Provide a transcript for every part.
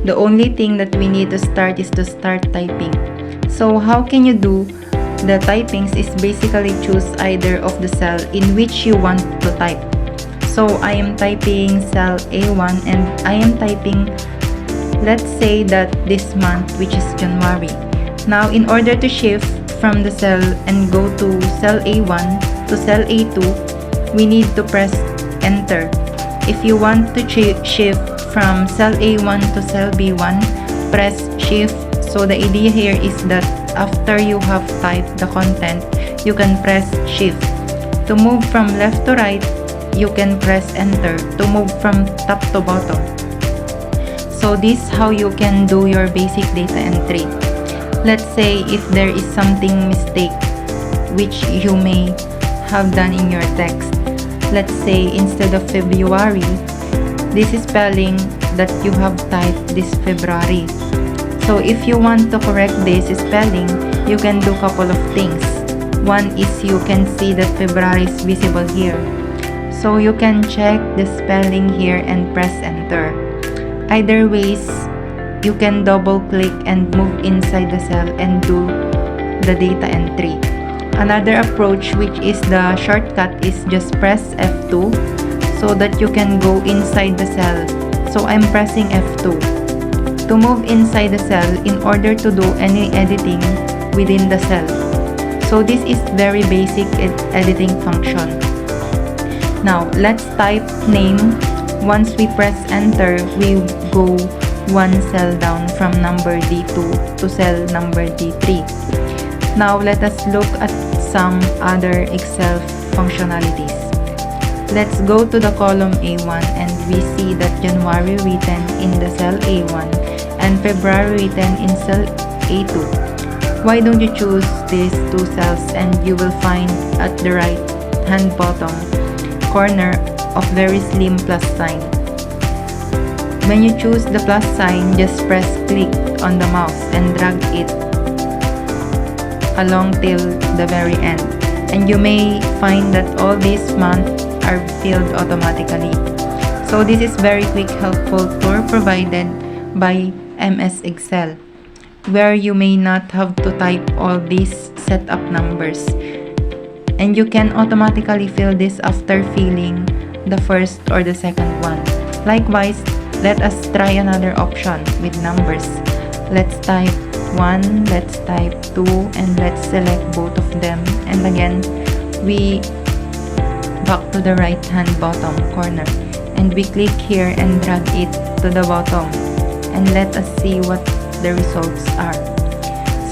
The only thing that we need to start is to start typing. So how can you do the typings is basically choose either of the cell in which you want to type. So I am typing cell A1 and I am typing, let's say that this month, which is January. Now in order to shift from the cell and go to cell A1 to cell A2, we need to press enter. If you want to shift from cell A1 to cell B1, press shift. So the idea here is that after you have typed the content, you can press shift. To move from left to right, you can press enter. To move from top to bottom. So this is how you can do your basic data entry. Let's say if there is something mistake which you may have done in your text. Let's say instead of February, this is spelling that you have typed this February. So if you want to correct this spelling, you can do couple of things. One is you can see that February is visible here. So you can check the spelling here and press enter. Either ways, you can double click and move inside the cell and do the data entry. Another approach, which is the shortcut, is just press F2 so that you can go inside the cell. So I'm pressing F2. To move inside the cell in order to do any editing within the cell. So this is very basic editing function. Now let's type name. Once we press enter, we go one cell down from number D2 to cell number D3. Now let us look at some other Excel functionalities. Let's go to the column A1 and we see that January written in the cell A1 and February written in cell A2. Why don't you choose these two cells and you will find at the right hand bottom corner of very slim plus sign. When you choose the plus sign, just press click on the mouse and drag it along till the very end. And you may find that all these months are filled automatically. So this is very quick helpful tool provided by MS Excel, where you may not have to type all these setup numbers. And you can automatically fill this after filling the first or the second one. Likewise, let us try another option with numbers. Let's type 1, let's type 2, and let's select both of them. And again, we back to the right hand bottom corner and we click here and drag it to the bottom, and let us see what the results are.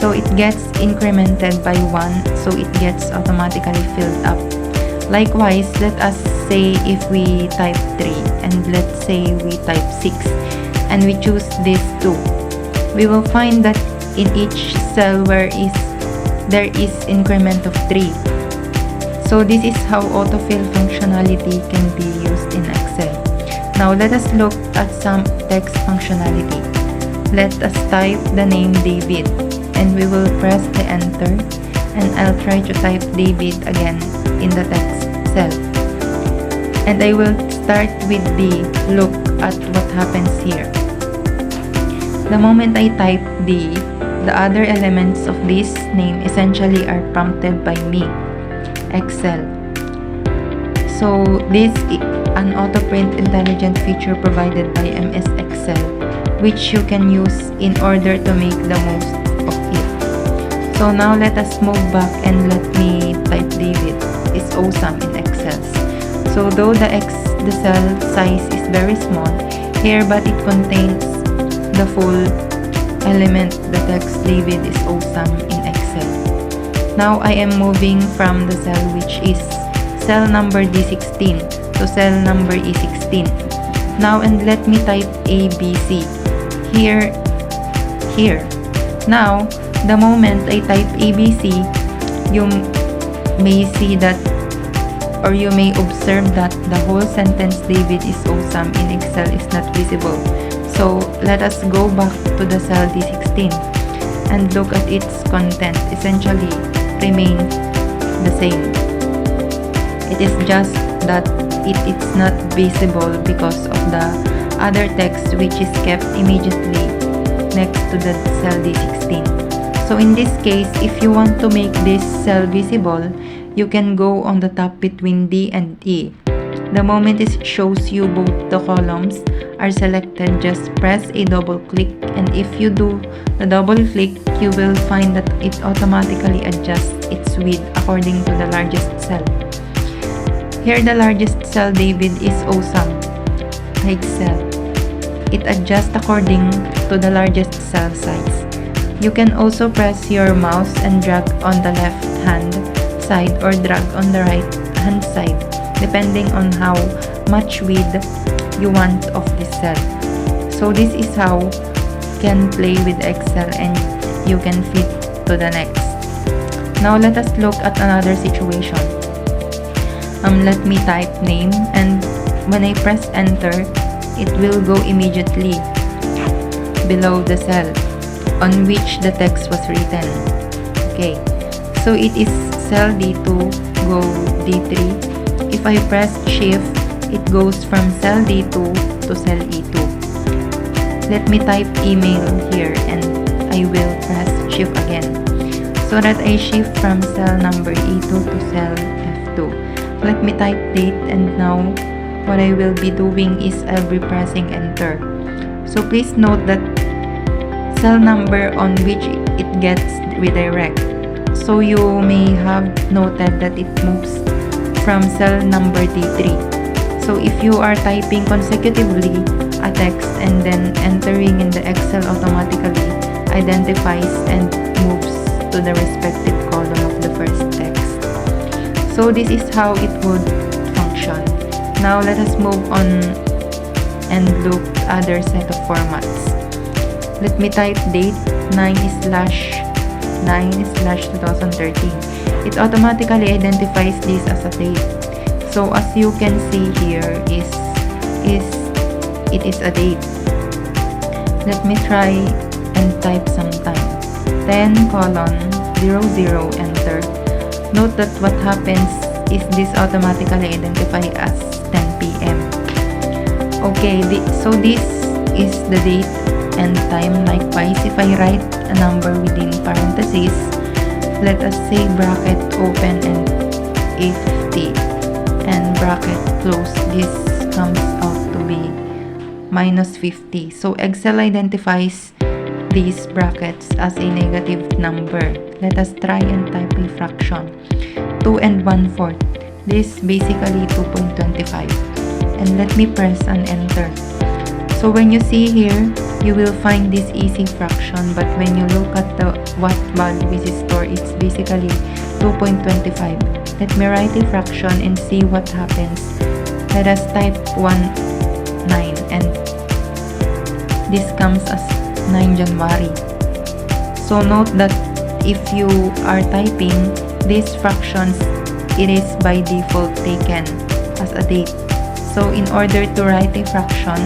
So it gets incremented by 1, so it gets automatically filled up. Likewise, let us say if we type 3 and let's say we type 6 and we choose these two, we will find that in each cell there is increment of 3. So this is how autofill functionality can be used in Excel. Now let us look at some text functionality. Let us type the name David and we will press the enter, and I'll try to type David again in the text cell. And I will start with the look at what happens here. The moment I type the other elements of this name essentially are prompted by me, Excel. So this is an auto print intelligent feature provided by MS Excel, which you can use in order to make the most of it. So now let us move back and let me type David. It's awesome in Excel. So though the cell size is very small here, but it contains the full element. The text David is awesome in Excel. Now I am moving from the cell which is cell number D16 to cell number E16. Now and let me type ABC here. Now the moment I type ABC, you may see that, or you may observe that the whole sentence David is awesome in Excel is not visible. So let us go back to the cell D16 and look at its content. Essentially remain the same. It is just that it's not visible because of the other text which is kept immediately next to the cell D16. So in this case, if you want to make this cell visible, you can go on the top between D and E. The moment it shows you both the columns are selected, just press a double click, and if you do the double click, you will find that it automatically adjusts its width according to the largest cell. Here the largest cell, David, is awesome. Height cell. It adjusts according to the largest cell size. You can also press your mouse and drag on the left hand side or drag on the right hand side, depending on how much width you want of this cell. So this is how you can play with Excel and you can fit to the next. Now let us look at another situation. Let me type name, and when I press enter, it will go immediately below the cell on which the text was written. Okay, so it is cell D2, go D3. If I press shift, it goes from cell D2 to cell E2. Let me type email here and I will press shift again so that I shift from cell number E2 to cell F2. Let me type date, and now what I will be doing is I'll be pressing enter. So please note that cell number on which it gets redirect. So you may have noted that it moves from cell number D3. So if you are typing consecutively a text and then entering in the Excel automatically identifies and moves to the respective column of the first text. So this is how it would function. Now let us move on and look other set of formats. Let me type date 9/9/2013. It automatically identifies this as a date. So as you can see here it is a date. Let me try and type sometime. 10:00 enter. Note that what happens is this automatically identifies as 10 p.m. Okay, so this is the date and time. Likewise, if I write a number within parentheses, let us say bracket open and 850 and bracket close, this comes out to be -50. So Excel identifies these brackets as a negative number. Let us try and type a fraction. 2 1/4. This basically 2.25. And let me press and enter. So when you see here, you will find this easy fraction, but when you look at the what value is stored, it's basically 2.25. Let me write a fraction and see what happens. Let us type 19 and this comes as 9 January. So note that if you are typing these fractions, it is by default taken as a date. So in order to write a fraction,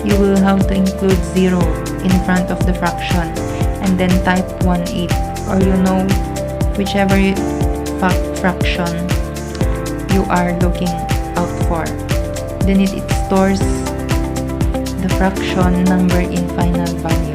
you will have to include 0 in front of the fraction and then type 1/8, or whichever fraction you are looking out for. Then it stores the fraction number in final value.